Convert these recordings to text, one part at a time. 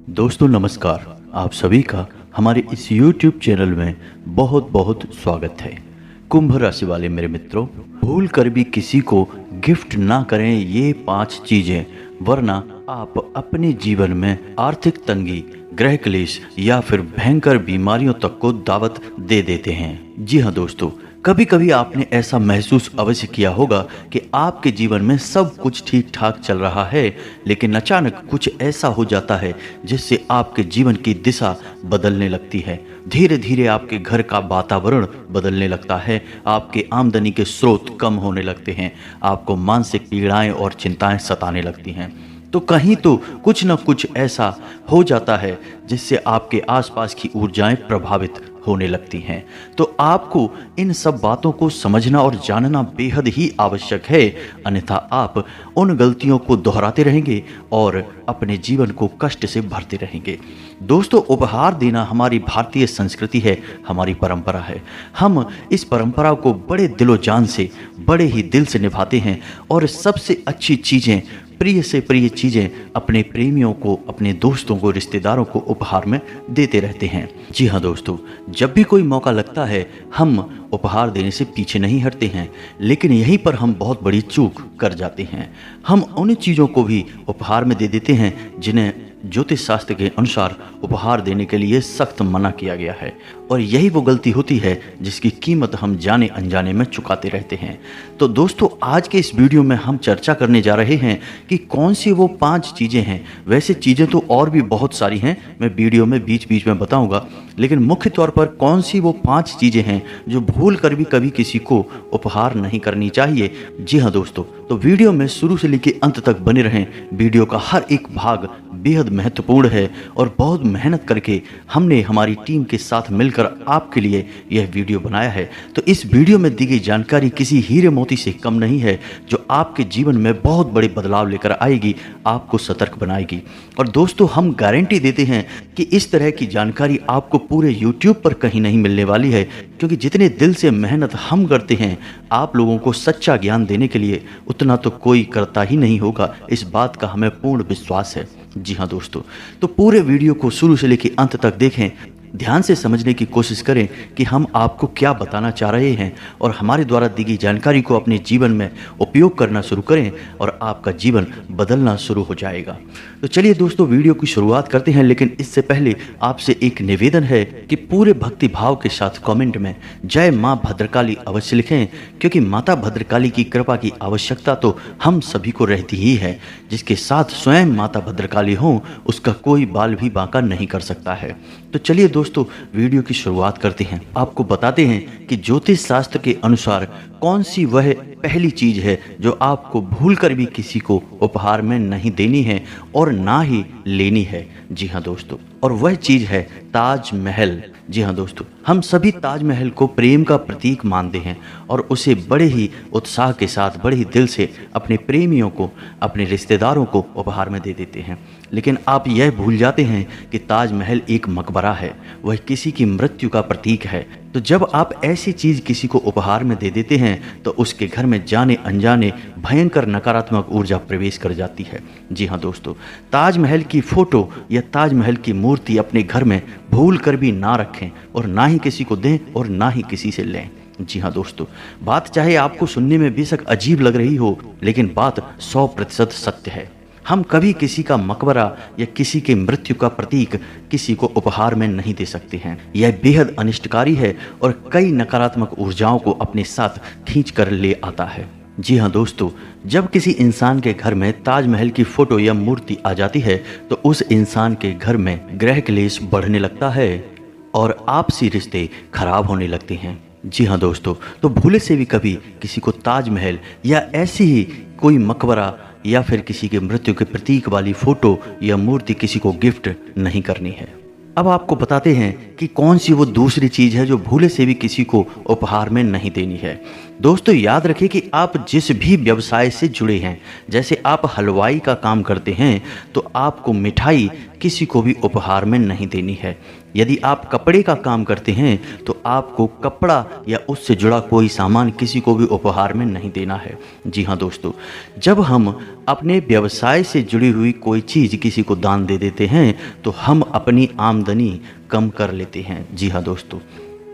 दोस्तों नमस्कार। आप सभी का हमारे इस YouTube चैनल में बहुत बहुत स्वागत है। कुंभ राशि वाले मेरे मित्रों, भूल कर भी किसी को गिफ्ट ना करें ये 5 चीजें, वरना आप अपने जीवन में आर्थिक तंगी, ग्रह क्लेश या फिर भयंकर बीमारियों तक को दावत दे देते हैं। जी हाँ दोस्तों, कभी कभी आपने ऐसा महसूस अवश्य किया होगा कि आपके जीवन में सब कुछ ठीक ठाक चल रहा है, लेकिन अचानक कुछ ऐसा हो जाता है जिससे आपके जीवन की दिशा बदलने लगती है। धीरे धीरे आपके घर का वातावरण बदलने लगता है, आपके आमदनी के स्रोत कम होने लगते हैं, आपको मानसिक पीड़ाएं और चिंताएं सताने लगती हैं। तो कहीं तो कुछ न कुछ ऐसा हो जाता है जिससे आपके आसपास की ऊर्जाएं प्रभावित होने लगती हैं। तो आपको इन सब बातों को समझना और जानना बेहद ही आवश्यक है, अन्यथा आप उन गलतियों को दोहराते रहेंगे और अपने जीवन को कष्ट से भरते रहेंगे। दोस्तों, उपहार देना हमारी भारतीय संस्कृति है, हमारी परंपरा है। हम इस परंपरा को बड़े दिलो जान से, बड़े ही दिल से निभाते हैं और सबसे अच्छी चीज़ें, प्रिय से प्रिय चीज़ें अपने प्रेमियों को, अपने दोस्तों को, रिश्तेदारों को उपहार में देते रहते हैं। जी हाँ दोस्तों, जब भी कोई मौका लगता है हम उपहार देने से पीछे नहीं हटते हैं, लेकिन यहीं पर हम बहुत बड़ी चूक कर जाते हैं। हम उन चीज़ों को भी उपहार में दे देते हैं जिन्हें ज्योतिष शास्त्र के अनुसार उपहार देने के लिए सख्त मना किया गया है, और यही वो गलती होती है जिसकी कीमत हम जाने अनजाने में चुकाते रहते हैं। तो दोस्तों, आज के इस वीडियो में हम चर्चा करने जा रहे हैं कि कौन सी वो 5 चीज़ें हैं। वैसे चीज़ें तो और भी बहुत सारी हैं, मैं वीडियो में बीच बीच में बताऊंगा, लेकिन मुख्य तौर पर कौन सी वो 5 चीज़ें हैं जो भूल कर भी कभी किसी को उपहार नहीं करनी चाहिए। जी हाँ दोस्तों, तो वीडियो में शुरू से लेकर अंत तक बने रहें। वीडियो का हर एक भाग बेहद महत्वपूर्ण है और बहुत मेहनत करके हमने हमारी टीम के साथ मिलकर आपके लिए यह वीडियो बनाया है। तो इस वीडियो में दी गई जानकारी किसी हीरे मोती से कम नहीं है, जो आपके जीवन में बहुत बड़े बदलाव लेकर आएगी, आपको सतर्क बनाएगी। और दोस्तों, हम गारंटी देते हैं कि इस तरह की जानकारी आपको पूरे YouTube पर कहीं नहीं मिलने वाली है, क्योंकि जितने दिल से मेहनत हम करते हैं आप लोगों को सच्चा ज्ञान देने के लिए, उतना तो कोई करता ही नहीं होगा। इस बात का हमें पूर्ण विश्वास है। जी हाँ दोस्तों, तो पूरे वीडियो को शुरू से लेकर अंत तक देखें, ध्यान से समझने की कोशिश करें कि हम आपको क्या बताना चाह रहे हैं, और हमारे द्वारा दी गई जानकारी को अपने जीवन में उपयोग करना शुरू करें और आपका जीवन बदलना शुरू हो जाएगा। तो चलिए दोस्तों, वीडियो की शुरुआत करते हैं, लेकिन इससे पहले आपसे एक निवेदन है कि पूरे भक्ति भाव के साथ कमेंट में जय माँ भद्रकाली अवश्य लिखें, क्योंकि माता भद्रकाली की कृपा की आवश्यकता तो हम सभी को रहती ही है। जिसके साथ स्वयं माता भद्रकाली हों, उसका कोई बाल भी बांका नहीं कर सकता है। तो चलिए दोस्तों, वीडियो की शुरुआत करते हैं। आपको बताते हैं कि ज्योतिष शास्त्र के अनुसार कौन सी वह पहली चीज है जो आपको भूल कर भी किसी को उपहार में नहीं देनी है और ना ही लेनी है। जी हाँ दोस्तों, और वह चीज है ताजमहल। जी हाँ दोस्तों, हम सभी ताजमहल को प्रेम का प्रतीक मानते हैं और उसे बड़े ही उत्साह के साथ, बड़े ही दिल से अपने प्रेमियों को, अपने रिश्तेदारों को उपहार में दे देते हैं। लेकिन आप यह भूल जाते हैं कि ताजमहल एक मकबरा है, वह किसी की मृत्यु का प्रतीक है। तो जब आप ऐसी चीज किसी को उपहार में दे देते हैं तो उसके घर में जाने अनजाने भयंकर नकारात्मक ऊर्जा प्रवेश कर जाती है। जी हाँ दोस्तों, ताजमहल की फोटो या ताजमहल की मूर्ति अपने घर में भूल कर भी ना रखें, और ना ही किसी को दें और ना ही किसी से लें। जी हाँ दोस्तों, बात चाहे आपको सुनने में बेशक अजीब लग रही हो, लेकिन बात 100% सत्य है। हम कभी किसी का मकबरा या किसी के मृत्यु का प्रतीक किसी को उपहार में नहीं दे सकते हैं। यह बेहद अनिष्टकारी है और कई नकारात्मक ऊर्जाओं को अपने साथ खींच कर ले आता है। जी हाँ दोस्तों, जब किसी इंसान के घर में ताजमहल की फोटो या मूर्ति आ जाती है तो उस इंसान के घर में ग्रह क्लेश बढ़ने लगता है और आपसी रिश्ते खराब होने लगते हैं। जी हाँ दोस्तों, तो भूले से भी कभी किसी को ताजमहल या ऐसी ही कोई मकबरा या फिर किसी के मृत्यु के प्रतीक वाली फोटो या मूर्ति किसी को गिफ्ट नहीं करनी है। अब आपको बताते हैं कि कौन सी वो दूसरी चीज़ है जो भूले से भी किसी को उपहार में नहीं देनी है। दोस्तों याद रखें कि आप जिस भी व्यवसाय से जुड़े हैं, जैसे आप हलवाई का काम करते हैं तो आपको मिठाई किसी को भी उपहार में नहीं देनी है। यदि आप कपड़े का काम करते हैं तो आपको कपड़ा या उससे जुड़ा कोई सामान किसी को भी उपहार में नहीं देना है। जी हाँ दोस्तों, जब हम अपने व्यवसाय से जुड़ी हुई कोई चीज़ किसी को दान दे देते हैं तो हम अपनी आमदनी कम कर लेते हैं। जी हाँ दोस्तों,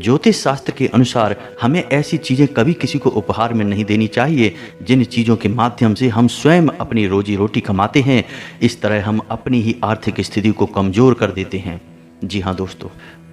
ज्योतिष शास्त्र के अनुसार हमें ऐसी चीज़ें कभी किसी को उपहार में नहीं देनी चाहिए जिन चीज़ों के माध्यम से हम स्वयं अपनी रोजी रोटी कमाते हैं। इस तरह हम अपनी ही आर्थिक स्थिति को कमज़ोर कर देते हैं। जी हाँ दोस्तों,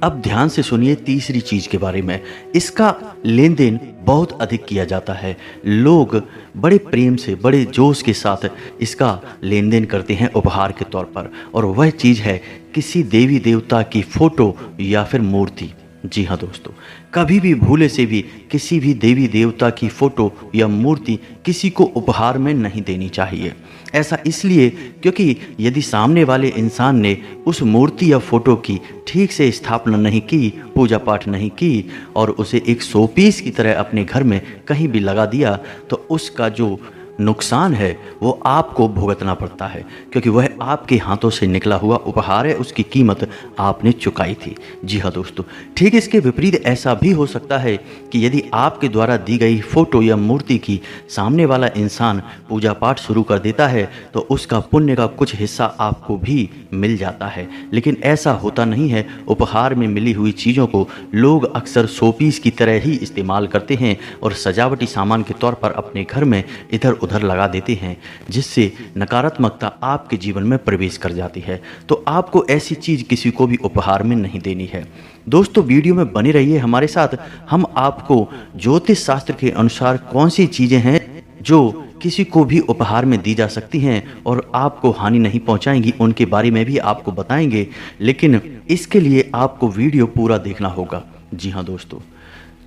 अब ध्यान से सुनिए तीसरी चीज़ के बारे में। इसका लेन देन बहुत अधिक किया जाता है। लोग बड़े प्रेम से, बड़े जोश के साथ इसका लेन देन करते हैं उपहार के तौर पर, और वह चीज़ है किसी देवी देवता की फ़ोटो या फिर मूर्ति। जी हाँ दोस्तों, कभी भी भूले से भी किसी भी देवी देवता की फ़ोटो या मूर्ति किसी को उपहार में नहीं देनी चाहिए। ऐसा इसलिए क्योंकि यदि सामने वाले इंसान ने उस मूर्ति या फ़ोटो की ठीक से स्थापना नहीं की, पूजा पाठ नहीं की और उसे एक शोपीस की तरह अपने घर में कहीं भी लगा दिया तो उसका जो नुकसान है वो आपको भुगतना पड़ता है, क्योंकि वह आपके हाथों से निकला हुआ उपहार है, उसकी कीमत आपने चुकाई थी। जी हाँ दोस्तों, ठीक इसके विपरीत ऐसा भी हो सकता है कि यदि आपके द्वारा दी गई फ़ोटो या मूर्ति की सामने वाला इंसान पूजा पाठ शुरू कर देता है तो उसका पुण्य का कुछ हिस्सा आपको भी मिल जाता है। लेकिन ऐसा होता नहीं है। उपहार में मिली हुई चीज़ों को लोग अक्सर शोपीस की तरह ही इस्तेमाल करते हैं और सजावटी सामान के तौर पर अपने घर में इधर उधर लगा देते हैं, जिससे नकारात्मकता आपके जीवन में प्रवेश कर जाती है। तो आपको ऐसी चीज़ किसी को भी उपहार में नहीं देनी है। दोस्तों वीडियो में बने रहिए हमारे साथ। हम आपको ज्योतिष शास्त्र के अनुसार कौन सी चीज़ें हैं जो किसी को भी उपहार में दी जा सकती हैं और आपको हानि नहीं पहुंचाएंगी, उनके बारे में भी आपको बताएंगे। लेकिन इसके लिए आपको वीडियो पूरा देखना होगा। जी हाँ दोस्तों,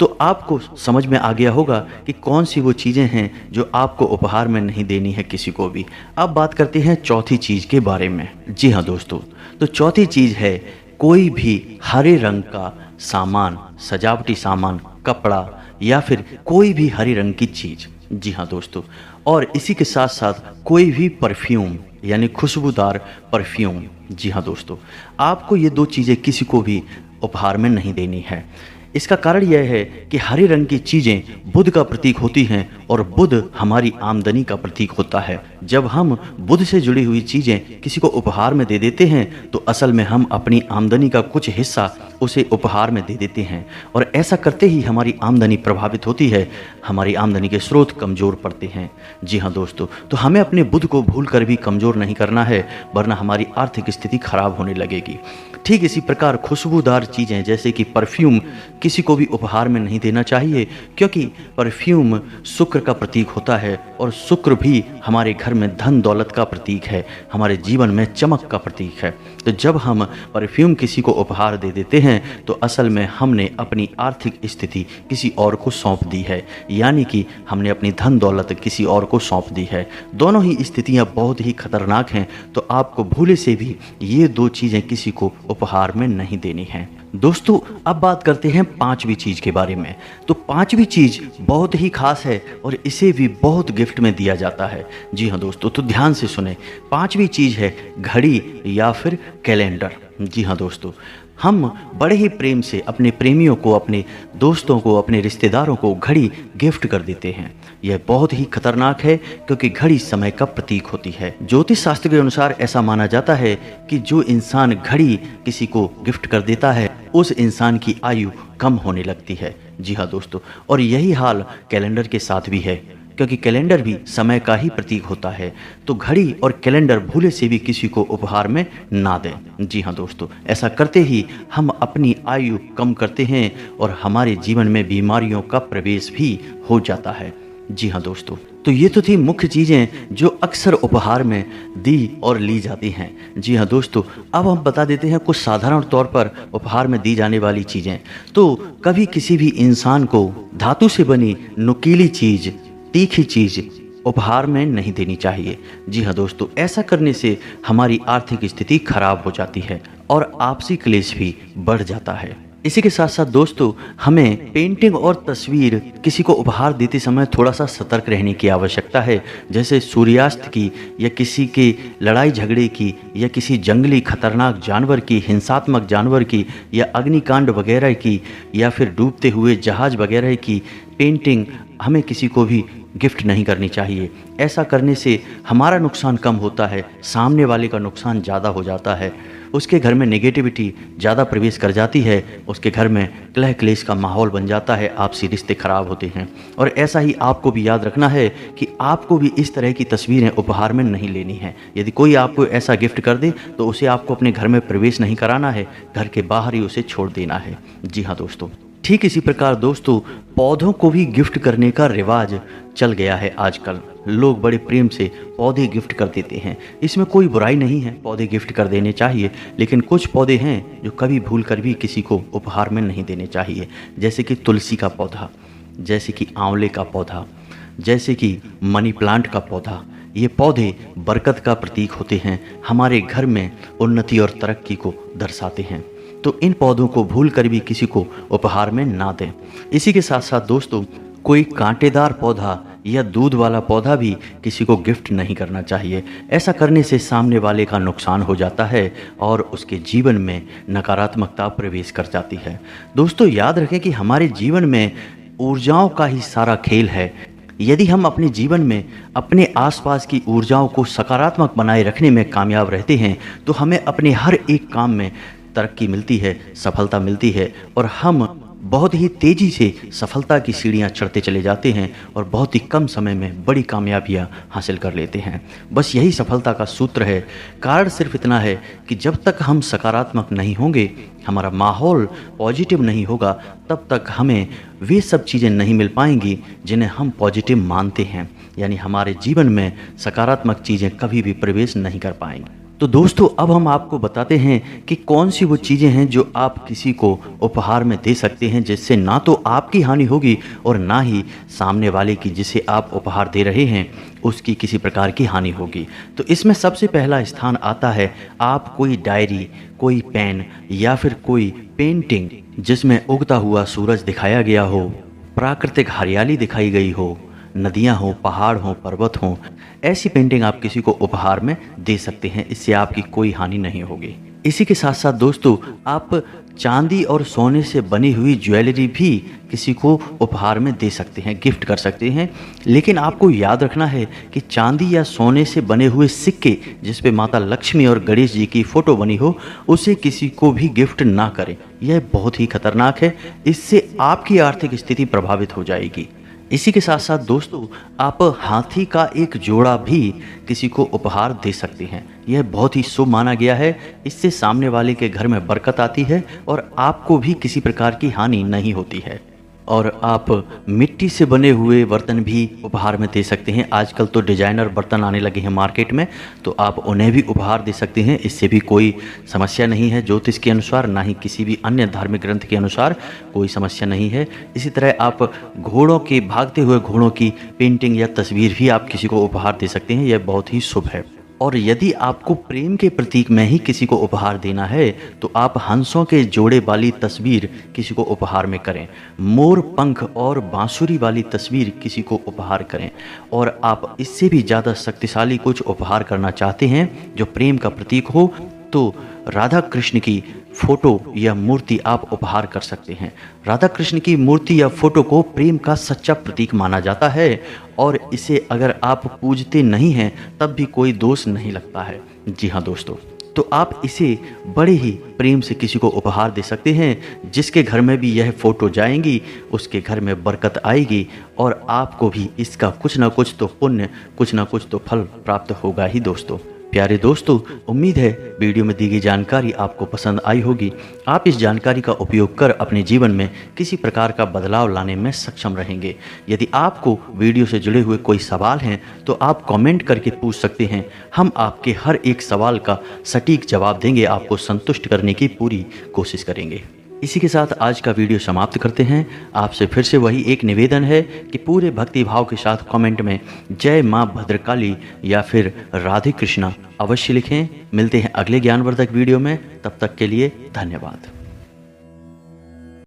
तो आपको समझ में आ गया होगा कि कौन सी वो चीज़ें हैं जो आपको उपहार में नहीं देनी है किसी को भी। अब बात करते हैं चौथी चीज़ के बारे में। जी हाँ दोस्तों, तो चौथी चीज़ है कोई भी हरे रंग का सामान, सजावटी सामान, कपड़ा या फिर कोई भी हरे रंग की चीज़। जी हाँ दोस्तों, और इसी के साथ साथ कोई भी परफ्यूम यानी खुशबूदार परफ्यूम। जी हाँ दोस्तों, आपको ये दो चीज़ें किसी को भी उपहार में नहीं देनी है। इसका कारण यह है कि हरे रंग की चीज़ें बुध का प्रतीक होती हैं और बुध हमारी आमदनी का प्रतीक होता है। जब हम बुध से जुड़ी हुई चीज़ें किसी को उपहार में दे देते हैं तो असल में हम अपनी आमदनी का कुछ हिस्सा उसे उपहार में दे देते हैं, और ऐसा करते ही हमारी आमदनी प्रभावित होती है, हमारी आमदनी के स्रोत कमज़ोर पड़ते हैं। जी हाँ दोस्तों, तो हमें अपने बुध को भूल कर भी कमज़ोर नहीं करना है, वरना हमारी आर्थिक स्थिति खराब होने लगेगी। ठीक इसी प्रकार खुशबूदार चीज़ें जैसे कि परफ्यूम किसी को भी उपहार में नहीं देना चाहिए, क्योंकि परफ्यूम शुक्र का प्रतीक होता है और शुक्र भी हमारे घर में धन दौलत का प्रतीक है, हमारे जीवन में चमक का प्रतीक है। तो जब हम परफ्यूम किसी को उपहार दे देते हैं तो असल में हमने अपनी आर्थिक स्थिति किसी और को सौंप दी है, यानी कि हमने अपनी धन दौलत किसी और को सौंप दी है। दोनों ही स्थितियां बहुत ही खतरनाक हैं, तो आपको भूले से भी ये दो चीज़ें किसी को उपहार में नहीं देनी है। दोस्तों अब बात करते हैं पांचवी चीज़ के बारे में। तो पांचवी चीज़ बहुत ही खास है और इसे भी बहुत गिफ्ट में दिया जाता है। जी हाँ दोस्तों, तो ध्यान से सुने। पांचवी चीज़ है घड़ी या फिर कैलेंडर। जी हाँ दोस्तों, हम बड़े ही प्रेम से अपने प्रेमियों को, अपने दोस्तों को, अपने रिश्तेदारों को घड़ी गिफ्ट कर देते हैं। यह बहुत ही खतरनाक है क्योंकि घड़ी समय का प्रतीक होती है। ज्योतिष शास्त्र के अनुसार ऐसा माना जाता है कि जो इंसान घड़ी किसी को गिफ्ट कर देता है उस इंसान की आयु कम होने लगती है। जी हाँ दोस्तों, और यही हाल कैलेंडर के साथ भी है, क्योंकि कैलेंडर भी समय का ही प्रतीक होता है। तो घड़ी और कैलेंडर भूले से भी किसी को उपहार में ना दें। जी हाँ दोस्तों, ऐसा करते ही हम अपनी आयु कम करते हैं और हमारे जीवन में बीमारियों का प्रवेश भी हो जाता है। जी हाँ दोस्तों, तो ये तो थी मुख्य चीज़ें जो अक्सर उपहार में दी और ली जाती हैं। जी हाँ दोस्तों, अब हम बता देते हैं कुछ साधारण तौर पर उपहार में दी जाने वाली चीज़ें। तो कभी किसी भी इंसान को धातु से बनी नुकीली चीज़, तीखी चीज़ उपहार में नहीं देनी चाहिए। जी हाँ दोस्तों, ऐसा करने से हमारी आर्थिक स्थिति खराब हो जाती है और आपसी क्लेश भी बढ़ जाता है। इसी के साथ साथ दोस्तों, हमें पेंटिंग और तस्वीर किसी को उपहार देते समय थोड़ा सा सतर्क रहने की आवश्यकता है। जैसे सूर्यास्त की, या किसी के लड़ाई झगड़े की, या किसी जंगली खतरनाक जानवर की, हिंसात्मक जानवर की, या अग्निकांड वगैरह की, या फिर डूबते हुए जहाज वगैरह की पेंटिंग हमें किसी को भी गिफ्ट नहीं करनी चाहिए। ऐसा करने से हमारा नुकसान कम होता है, सामने वाले का नुकसान ज़्यादा हो जाता है। उसके घर में नेगेटिविटी ज़्यादा प्रवेश कर जाती है, उसके घर में कलह क्लेश का माहौल बन जाता है, आपसी रिश्ते खराब होते हैं। और ऐसा ही आपको भी याद रखना है कि आपको भी इस तरह की तस्वीरें उपहार में नहीं लेनी है। यदि कोई आपको ऐसा गिफ्ट कर दे तो उसे आपको अपने घर में प्रवेश नहीं कराना है, घर के बाहर ही उसे छोड़ देना है। जी हाँ दोस्तों, ठीक इसी प्रकार दोस्तों, पौधों को भी गिफ्ट करने का रिवाज चल गया है आजकल। लोग बड़े प्रेम से पौधे गिफ्ट कर देते हैं। इसमें कोई बुराई नहीं है, पौधे गिफ्ट कर देने चाहिए, लेकिन कुछ पौधे हैं जो कभी भूल कर भी किसी को उपहार में नहीं देने चाहिए। जैसे कि तुलसी का पौधा, जैसे कि आंवले का पौधा, जैसे कि मनी प्लांट का पौधा। ये पौधे बरकत का प्रतीक होते हैं, हमारे घर में उन्नति और तरक्की को दर्शाते हैं। तो इन पौधों को भूल कर भी किसी को उपहार में ना दें। इसी के साथ साथ दोस्तों, कोई कांटेदार पौधा या दूध वाला पौधा भी किसी को गिफ्ट नहीं करना चाहिए। ऐसा करने से सामने वाले का नुकसान हो जाता है और उसके जीवन में नकारात्मकता प्रवेश कर जाती है। दोस्तों याद रखें कि हमारे जीवन में ऊर्जाओं का ही सारा खेल है। यदि हम अपने जीवन में अपने आसपास की ऊर्जाओं को सकारात्मक बनाए रखने में कामयाब रहते हैं तो हमें अपने हर एक काम में तरक्की मिलती है, सफलता मिलती है, और हम बहुत ही तेज़ी से सफलता की सीढ़ियाँ चढ़ते चले जाते हैं और बहुत ही कम समय में बड़ी कामयाबियाँ हासिल कर लेते हैं। बस यही सफलता का सूत्र है। कारण सिर्फ इतना है कि जब तक हम सकारात्मक नहीं होंगे, हमारा माहौल पॉजिटिव नहीं होगा, तब तक हमें वे सब चीज़ें नहीं मिल पाएंगी जिन्हें हम पॉजिटिव मानते हैं। यानी हमारे जीवन में सकारात्मक चीज़ें कभी भी प्रवेश नहीं कर पाएंगी। तो दोस्तों, अब हम आपको बताते हैं कि कौन सी वो चीज़ें हैं जो आप किसी को उपहार में दे सकते हैं, जिससे ना तो आपकी हानि होगी और ना ही सामने वाले की जिसे आप उपहार दे रहे हैं उसकी किसी प्रकार की हानि होगी। तो इसमें सबसे पहला स्थान आता है, आप कोई डायरी, कोई पेन या फिर कोई पेंटिंग जिसमें उगता हुआ सूरज दिखाया गया हो, प्राकृतिक हरियाली दिखाई गई हो, नदियाँ हों, पहाड़ हों, पर्वत हों, ऐसी पेंटिंग आप किसी को उपहार में दे सकते हैं। इससे आपकी कोई हानि नहीं होगी। इसी के साथ साथ दोस्तों, आप चांदी और सोने से बनी हुई ज्वेलरी भी किसी को उपहार में दे सकते हैं, गिफ्ट कर सकते हैं। लेकिन आपको याद रखना है कि चांदी या सोने से बने हुए सिक्के जिस पे माता लक्ष्मी और गणेश जी की फ़ोटो बनी हो, उसे किसी को भी गिफ्ट ना करें। यह बहुत ही खतरनाक है, इससे आपकी आर्थिक स्थिति प्रभावित हो जाएगी। इसी के साथ साथ दोस्तों, आप हाथी का एक जोड़ा भी किसी को उपहार दे सकते हैं। यह बहुत ही शुभ माना गया है। इससे सामने वाले के घर में बरकत आती है और आपको भी किसी प्रकार की हानि नहीं होती है। और आप मिट्टी से बने हुए बर्तन भी उपहार में दे सकते हैं। आजकल तो डिजाइनर बर्तन आने लगे हैं मार्केट में, तो आप उन्हें भी उपहार दे सकते हैं। इससे भी कोई समस्या नहीं है, ज्योतिष के अनुसार, ना ही किसी भी अन्य धार्मिक ग्रंथ के अनुसार कोई समस्या नहीं है। इसी तरह आप घोड़ों के, भागते हुए घोड़ों की पेंटिंग या तस्वीर भी आप किसी को उपहार दे सकते हैं। यह बहुत ही शुभ है। और यदि आपको प्रेम के प्रतीक में ही किसी को उपहार देना है तो आप हंसों के जोड़े वाली तस्वीर किसी को उपहार में करें, मोर पंख और बांसुरी वाली तस्वीर किसी को उपहार करें। और आप इससे भी ज़्यादा शक्तिशाली कुछ उपहार करना चाहते हैं जो प्रेम का प्रतीक हो, तो राधा कृष्ण की फोटो या मूर्ति आप उपहार कर सकते हैं। राधा कृष्ण की मूर्ति या फोटो को प्रेम का सच्चा प्रतीक माना जाता है और इसे अगर आप पूजते नहीं हैं तब भी कोई दोष नहीं लगता है। जी हाँ दोस्तों, तो आप इसे बड़े ही प्रेम से किसी को उपहार दे सकते हैं। जिसके घर में भी यह फोटो जाएंगी उसके घर में बरकत आएगी और आपको भी इसका कुछ ना कुछ तो पुण्य, कुछ ना कुछ तो फल प्राप्त होगा ही दोस्तों। प्यारे दोस्तों, उम्मीद है वीडियो में दी गई जानकारी आपको पसंद आई होगी। आप इस जानकारी का उपयोग कर अपने जीवन में किसी प्रकार का बदलाव लाने में सक्षम रहेंगे। यदि आपको वीडियो से जुड़े हुए कोई सवाल हैं तो आप कमेंट करके पूछ सकते हैं। हम आपके हर एक सवाल का सटीक जवाब देंगे, आपको संतुष्ट करने की पूरी कोशिश करेंगे। इसी के साथ आज का वीडियो समाप्त करते हैं। आपसे फिर से वही एक निवेदन है कि पूरे भक्ति भाव के साथ कमेंट में जय माँ भद्रकाली या फिर राधे कृष्णा अवश्य लिखें। मिलते हैं अगले ज्ञानवर्धक वीडियो में, तब तक के लिए धन्यवाद।